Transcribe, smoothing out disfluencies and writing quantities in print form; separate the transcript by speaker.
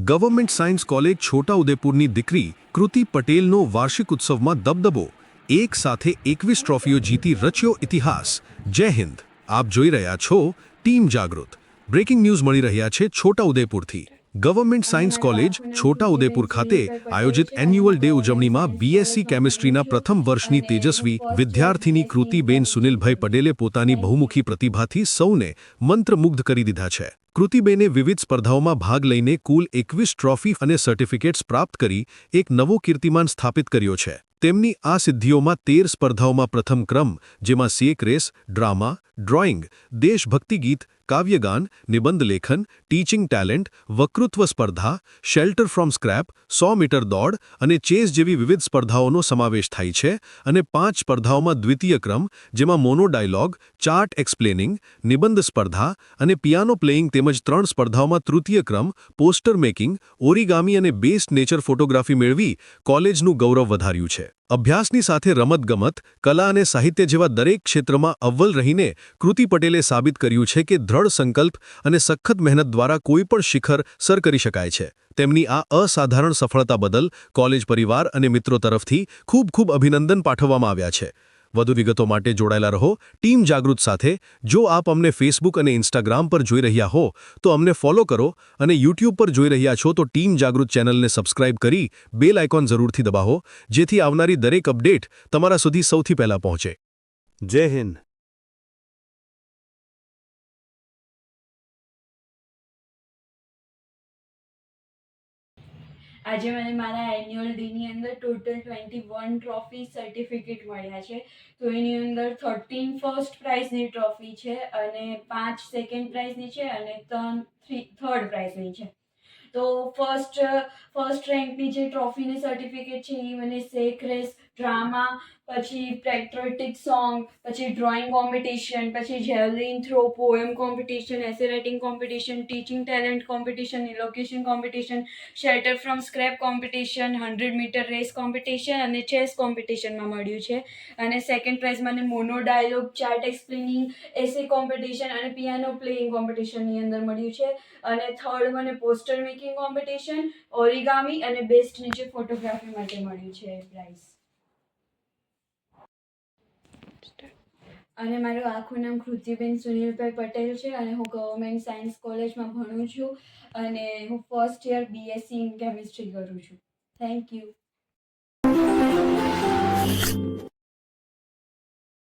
Speaker 1: Government science college છોટાઉદેપુરની દીકરી કૃતિ પટેલનો વાર્ષિક ઉત્સવમાં દબદબો, એક સાથે 21 ટ્રોફીઓ જીતી રચ્યો ઇતિહાસ. જય હિન્દ. આપ જોઈ રહ્યા છો ટીમ જાગૃત. બ્રેકિંગ ન્યૂઝ મળી રહ્યા છે છોટાઉદેપુરથી. ગવર્મેન્ટ સાયન્સ કોલેજ છોટાઉદેપુર ખાતે આયોજિત એન્યુઅલ ડે ઉજવણીમાં બીએસસી કેમિસ્ટ્રીના પ્રથમ વર્ષની તેજસ્વી વિદ્યાર્થીની કૃતિબેન સુનિલભાઈ પટેલે પોતાની બહુમુખી પ્રતિભાથી સૌને મંત્રમુગ્ધ કરી દીધા છે. કૃતિબેને વિવિધ સ્પર્ધાઓમાં ભાગ લઈને કુલ 21 ટ્રોફી અને સર્ટિફિકેટ્સ પ્રાપ્ત કરી એક નવો કીર્તિમાન સ્થાપિત કર્યો છે. તેમની આ સિદ્ધિઓમાં 13 સ્પર્ધાઓમાં પ્રથમ ક્રમ, જેમાં સેક રેસ, ડ્રામા, ડ્રોઈંગ, દેશભક્તિ ગીત, કાવ્યગાન, નિબંધ લેખન, ટીચિંગ ટેલેન્ટ, વક્તૃત્વ સ્પર્ધા, શેલ્ટર ફ્રોમ સ્ક્રેપ, 100 મીટર દોડ અને ચેસ જેવી વિવિધ સ્પર્ધાઓનો સમાવેશ થાય છે અને 5 સ્પર્ધાઓમાં દ્વિતીય ક્રમ, જેમાં મોનો ડાયલોગ, ચાર્ટ એક્સપ્લેનિંગ, નિબંધ સ્પર્ધા અને પિયાનો પ્લેઇંગ તેમજ 3 સ્પર્ધાઓમાં તૃતીય ક્રમ, પોસ્ટર મેકિંગ, ઓરિગામી અને બેસ્ટ નેચર ફોટોગ્રાફી મેળવી કોલેજનું ગૌરવ વધાર્યું છે. અભ્યાસની સાથે રમતગમત, કલા અને સાહિત્ય જેવા દરેક ક્ષેત્રમાં અવ્વલ રહીને કૃતિ પટેલે સાબિત કર્યું છે કે દ્રઢ સંકલ્પ અને સખત મહેનત દ્વારા કોઈપણ શિખર સર કરી શકાય છે. તેમની આ અસાધારણ સફળતા બદલ કોલેજ પરિવાર અને મિત્રો તરફથી ખૂબ ખૂબ અભિનંદન પાઠવવામાં આવ્યા છે. વધુ વિગતો માટે જોડાયેલા રહો ટીમ જાગૃત સાથે. જો આપ અમને ફેસબુક અને ઇન્સ્ટાગ્રામ પર જોઈ રહ્યા હો તો અમને ફોલો કરો અને યુટ્યુબ પર જોઈ રહ્યા છો તો ટીમ જાગૃત ચેનલને સબસ્ક્રાઇબ કરી બેલ આઇકોન જરૂરથી દબાવો, જેથી આવનારી દરેક અપડેટ તમારા સુધી સૌથી પહેલા પહોંચે. જય હિન્દ.
Speaker 2: આજે મને મારા એન્યુઅલ ડેની અંદર ટોટલ 21 ટ્રોફી સર્ટિફિકેટ મળ્યા છે. તો એની અંદર 13 ફર્સ્ટ પ્રાઇઝની ટ્રોફી છે અને 5 સેકન્ડ પ્રાઇઝની છે અને 3 થર્ડ પ્રાઇઝની છે. તો ફર્સ્ટ રેન્કની જે ટ્રોફીની સર્ટિફિકેટ છે એ મને સેક રેસ, ડ્રામા, પછી પેટ્રિયોટિક સોંગ, પછી ડ્રોઈંગ કોમ્પિટિશન, પછી javelin throw, poem competition, essay writing competition, teaching talent competition, elocution competition, shelter from scrap competition, 100 metre race competition અને ચેસ કોમ્પિટિશનમાં મળ્યું છે. અને સેકન્ડ પ્રાઇઝ મને mono dialogue, chart explaining, essay competition અને piano playing કોમ્પિટિશનની અંદર મળ્યું છે. અને થર્ડ મને પોસ્ટર મેકિંગ કોમ્પિટિશન, ઓરિગામી અને બેસ્ટ નેચર ફોટોગ્રાફી માટે મળ્યું છે પ્રાઇઝ. અને મારું આખું નામ કૃતિબેન સુનિલભાઈ પટેલ છે અને હું ગવર્મેન્ટ સાયન્સ કોલેજમાં ભણું છું અને હું first year BSc in chemistry કરું છું. Thank you.